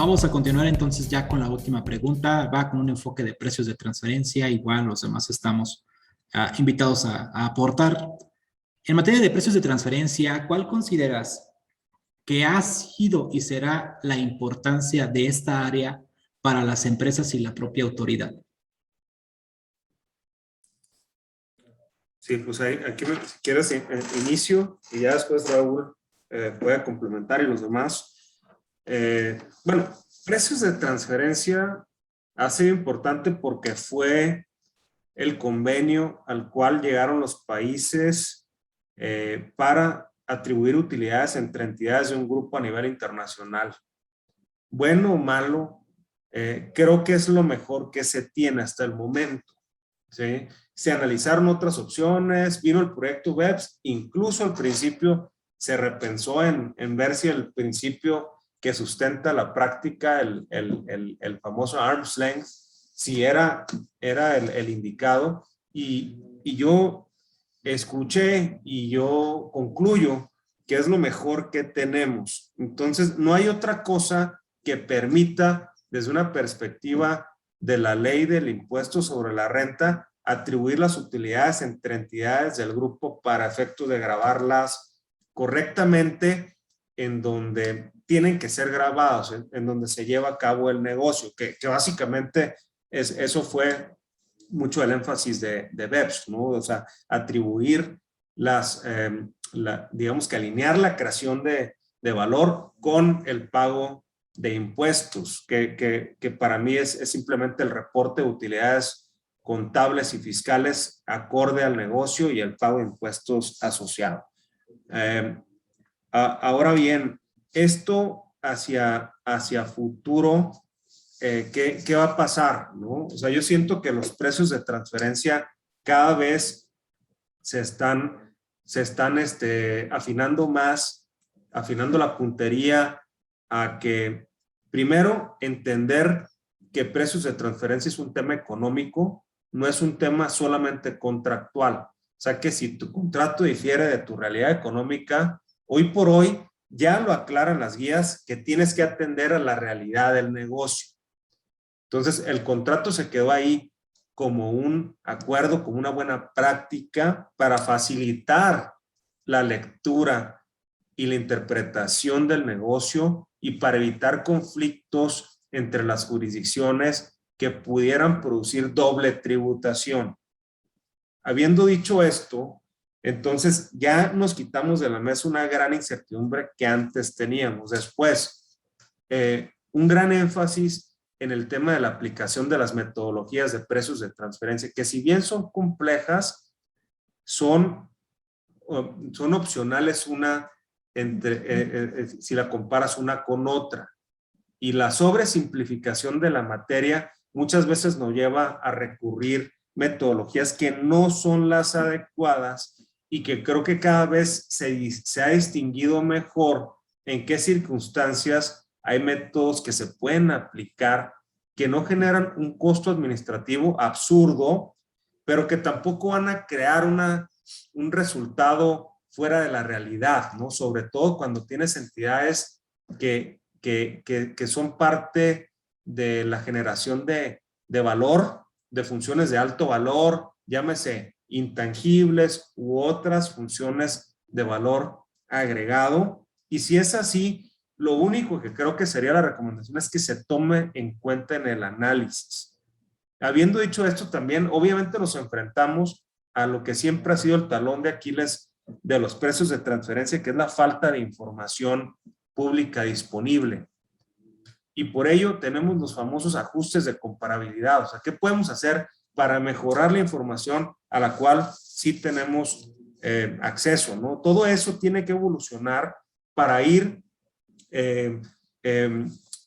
Vamos a continuar entonces ya con la última pregunta. Va con un enfoque de precios de transferencia. Igual los demás estamos invitados a aportar. En materia de precios de transferencia, ¿cuál consideras que ha sido y será la importancia de esta área para las empresas y la propia autoridad? Sí, pues aquí si quieres inicio y ya después Raúl puede complementar y los demás. Bueno, precios de transferencia ha sido importante porque fue el convenio al cual llegaron los países para atribuir utilidades entre entidades de un grupo a nivel internacional. Bueno o malo, creo que es lo mejor que se tiene hasta el momento. ¿Sí? Se analizaron otras opciones, vino el proyecto BEPS, incluso al principio se repensó en ver si el principio que sustenta la práctica, el famoso arm's length, si era el indicado. Y yo escuché y yo concluyo que es lo mejor que tenemos. Entonces, no hay otra cosa que permita, desde una perspectiva de la ley del impuesto sobre la renta, atribuir las utilidades entre entidades del grupo para efecto de gravarlas correctamente en donde tienen que ser grabados, en donde se lleva a cabo el negocio, que básicamente eso fue mucho el énfasis de BEPS, ¿no? O sea, atribuir digamos que alinear la creación de valor con el pago de impuestos, que para mí es simplemente el reporte de utilidades contables y fiscales acorde al negocio y el pago de impuestos asociado. Ahora bien, esto hacia futuro, ¿qué va a pasar? ¿No? O sea, yo siento que los precios de transferencia cada vez se están afinando más, afinando la puntería a que, primero, entender que precios de transferencia es un tema económico, no es un tema solamente contractual. O sea que si tu contrato difiere de tu realidad económica, hoy por hoy ya lo aclaran las guías que tienes que atender a la realidad del negocio. Entonces, el contrato se quedó ahí como un acuerdo, como una buena práctica para facilitar la lectura y la interpretación del negocio y para evitar conflictos entre las jurisdicciones que pudieran producir doble tributación. Habiendo dicho esto, entonces ya nos quitamos de la mesa una gran incertidumbre que antes teníamos. Después, un gran énfasis en el tema de la aplicación de las metodologías de precios de transferencia, que si bien son complejas, son opcionales si la comparas una con otra. Y la sobresimplificación de la materia muchas veces nos lleva a recurrir metodologías que no son las adecuadas y que creo que cada vez se ha distinguido mejor en qué circunstancias hay métodos que se pueden aplicar que no generan un costo administrativo absurdo, pero que tampoco van a crear un resultado fuera de la realidad, ¿no? Sobre todo cuando tienes entidades que son parte de la generación de valor, de funciones de alto valor, llámese intangibles u otras funciones de valor agregado. Y si es así, lo único que creo que sería la recomendación es que se tome en cuenta en el análisis. Habiendo dicho esto también, obviamente nos enfrentamos a lo que siempre ha sido el talón de Aquiles de los precios de transferencia, que es la falta de información pública disponible. Y por ello tenemos los famosos ajustes de comparabilidad. O sea, ¿qué podemos hacer para mejorar la información a la cual sí tenemos acceso, ¿no? Todo eso tiene que evolucionar para ir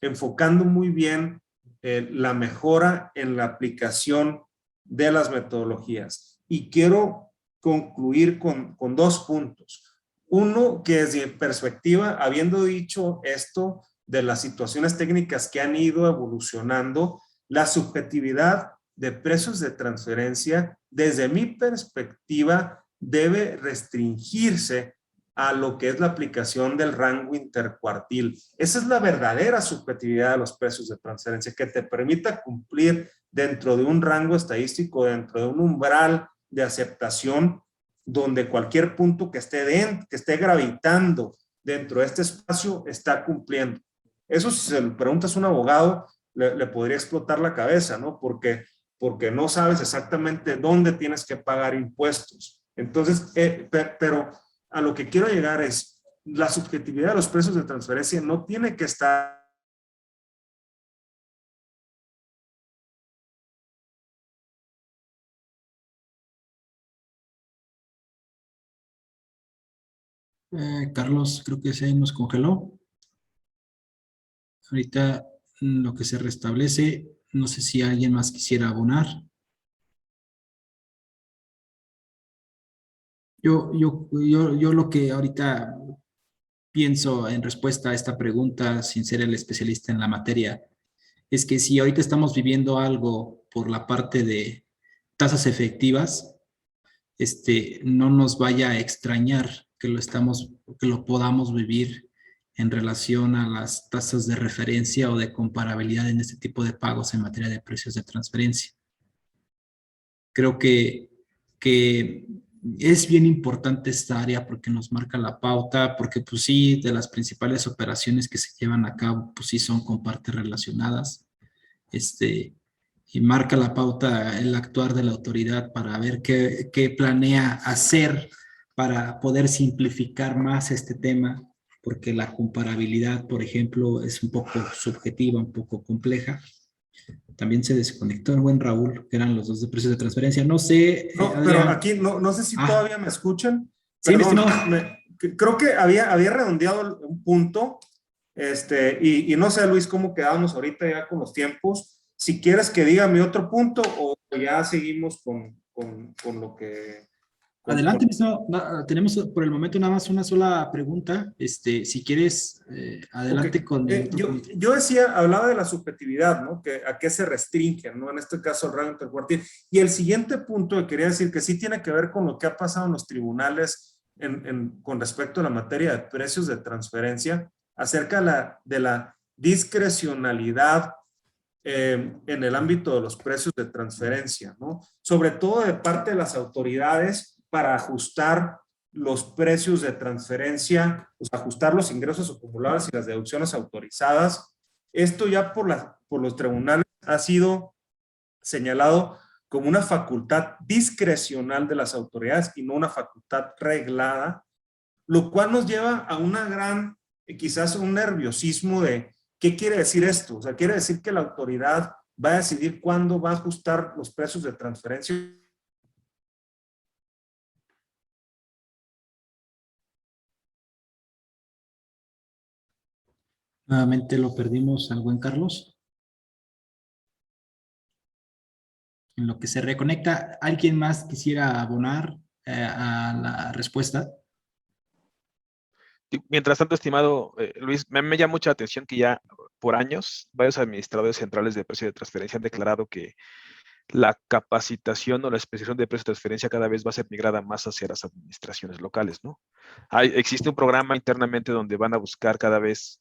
enfocando muy bien la mejora en la aplicación de las metodologías. Y quiero concluir con dos puntos. Uno, que desde mi perspectiva, habiendo dicho esto de las situaciones técnicas que han ido evolucionando, la subjetividad de precios de transferencia, desde mi perspectiva, debe restringirse a lo que es la aplicación del rango intercuartil. Esa es la verdadera subjetividad de los precios de transferencia, que te permita cumplir dentro de un rango estadístico, dentro de un umbral de aceptación, donde cualquier punto que esté gravitando dentro de este espacio está cumpliendo. Eso, si se lo preguntas a un abogado, le podría explotar la cabeza, ¿no? Porque no sabes exactamente dónde tienes que pagar impuestos. Entonces, pero a lo que quiero llegar es, la subjetividad de los precios de transferencia no tiene que estar. Carlos, creo que se nos congeló. Ahorita lo que se restablece, no sé si alguien más quisiera abonar. Yo lo que ahorita pienso en respuesta a esta pregunta, sin ser el especialista en la materia, es que si ahorita estamos viviendo algo por la parte de tasas efectivas, no nos vaya a extrañar que lo podamos vivir en relación a las tasas de referencia o de comparabilidad en este tipo de pagos en materia de precios de transferencia. Creo que es bien importante esta área porque nos marca la pauta, porque pues sí, de las principales operaciones que se llevan a cabo, pues sí son con partes relacionadas, y marca la pauta el actuar de la autoridad para ver qué planea hacer para poder simplificar más este tema, porque la comparabilidad, por ejemplo, es un poco subjetiva, un poco compleja. También se desconectó el buen Raúl, que eran los dos de precios de transferencia. No sé, No, pero Adrián. aquí no sé si todavía me escuchan. Sí, mi Perdón, estimado. creo que había redondeado un punto, y no sé, Luis, cómo quedamos ahorita ya con los tiempos. Si quieres que diga mi otro punto o ya seguimos con lo que... Adelante, mi estimado. Tenemos por el momento nada más una sola pregunta. Si quieres, Ok. adelante con el otro punto. Yo decía, hablaba de la subjetividad, ¿no? Que a qué se restringe, ¿no? En este caso, el rango intercuartil. Y el siguiente punto que quería decir que sí tiene que ver con lo que ha pasado en los tribunales con respecto a la materia de precios de transferencia, acerca de la discrecionalidad en el ámbito de los precios de transferencia, ¿no? Sobre todo de parte de las autoridades para ajustar los precios de transferencia, pues ajustar los ingresos acumulados y las deducciones autorizadas. Esto ya por los tribunales ha sido señalado como una facultad discrecional de las autoridades y no una facultad reglada, lo cual nos lleva a una gran, quizás un nerviosismo de ¿qué quiere decir esto? O sea, quiere decir que la autoridad va a decidir cuándo va a ajustar los precios de transferencia. Nuevamente lo perdimos al buen Carlos. En lo que se reconecta, ¿alguien más quisiera abonar a la respuesta? Mientras tanto, estimado Luis, me llama mucha atención que ya por años varios administradores centrales de precio de transferencia han declarado que la capacitación o la especialización de precio de transferencia cada vez va a ser migrada más hacia las administraciones locales, ¿no? Existe un programa internamente donde van a buscar cada vez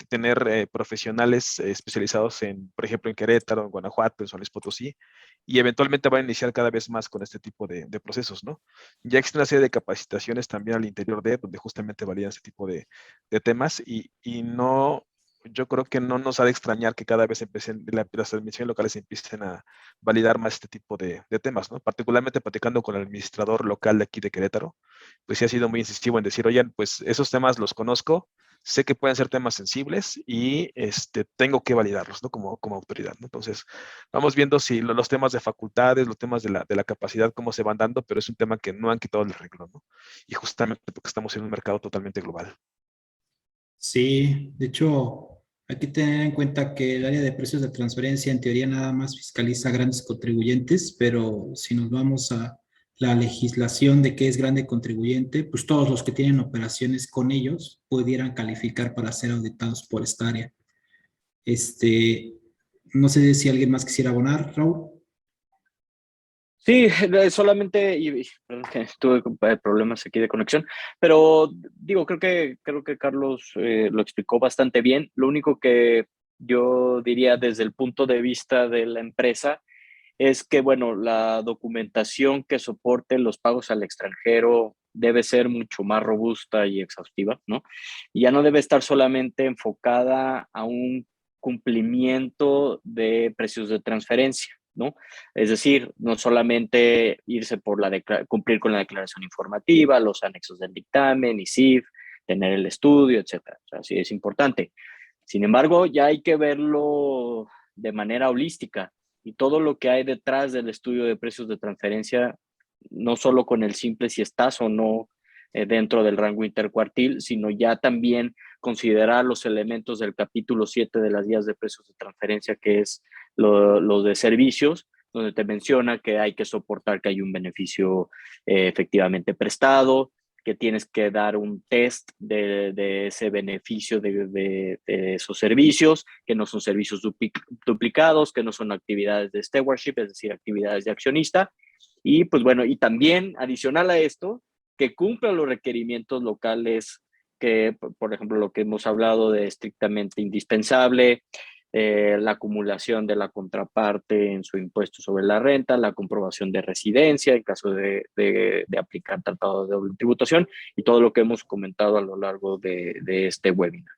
tener profesionales especializados en, por ejemplo, en Querétaro, en Guanajuato, en San Luis Potosí, y eventualmente van a iniciar cada vez más con este tipo de procesos, ¿no? Ya existe una serie de capacitaciones también al interior donde justamente validan este tipo de temas y no, yo creo que no nos ha de extrañar que cada vez las administraciones locales empiecen a validar más este tipo de temas, ¿no? Particularmente platicando con el administrador local de aquí de Querétaro, pues sí ha sido muy incisivo en decir, oigan, pues esos temas los conozco, sé que pueden ser temas sensibles y tengo que validarlos, ¿no? Como autoridad, ¿no? Entonces, vamos viendo si los temas de facultades, los temas de la capacidad, cómo se van dando, pero es un tema que no han quitado el arreglo, ¿no? Y justamente porque estamos en un mercado totalmente global. Sí, de hecho, hay que tener en cuenta que el área de precios de transferencia en teoría nada más fiscaliza grandes contribuyentes, pero si nos vamos a la legislación de qué es grande contribuyente, pues todos los que tienen operaciones con ellos pudieran calificar para ser auditados por esta área. No sé si alguien más quisiera abonar, Raúl. Sí, solamente, perdón que tuve problemas aquí de conexión, pero digo, creo que Carlos lo explicó bastante bien. Lo único que yo diría desde el punto de vista de la empresa es que, bueno, la documentación que soporte los pagos al extranjero debe ser mucho más robusta y exhaustiva, ¿no? Y ya no debe estar solamente enfocada a un cumplimiento de precios de transferencia, ¿no? Es decir, no solamente irse por cumplir con la declaración informativa, los anexos del dictamen, ISIF, tener el estudio, etcétera. O sea, sí es importante. Sin embargo, ya hay que verlo de manera holística y todo lo que hay detrás del estudio de precios de transferencia, no solo con el simple si estás o no dentro del rango intercuartil, sino ya también considerar los elementos del capítulo 7 de las guías de precios de transferencia, que es lo de servicios, donde te menciona que hay que soportar que hay un beneficio efectivamente prestado, que tienes que dar un test de ese beneficio de esos servicios, que no son servicios duplicados, que no son actividades de stewardship, es decir, actividades de accionista. Y pues bueno, y también adicional a esto, que cumpla los requerimientos locales, que por ejemplo lo que hemos hablado de estrictamente indispensable, la acumulación de la contraparte en su impuesto sobre la renta, la comprobación de residencia en caso de aplicar tratado de doble tributación y todo lo que hemos comentado a lo largo de este webinar.